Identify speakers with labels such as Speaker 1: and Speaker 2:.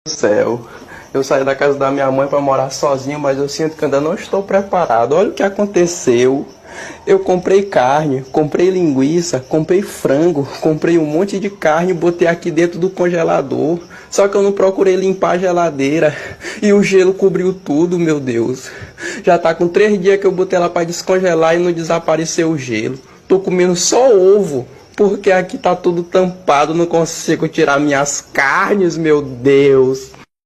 Speaker 1: Céu, eu saí da casa da minha mãe para morar sozinho, mas eu sinto que ainda não estou preparado. Olha o que aconteceu. Eu comprei carne, comprei linguiça, comprei frango, comprei um monte de carne e botei aqui dentro do congelador. Só que eu não procurei limpar a geladeira e o gelo cobriu tudo, meu Deus. Já tá com 3 dias que eu botei ela para descongelar e não desapareceu o gelo. Tô comendo só ovo, porque aqui tá tudo tampado, não consigo tirar minhas carnes, meu Deus.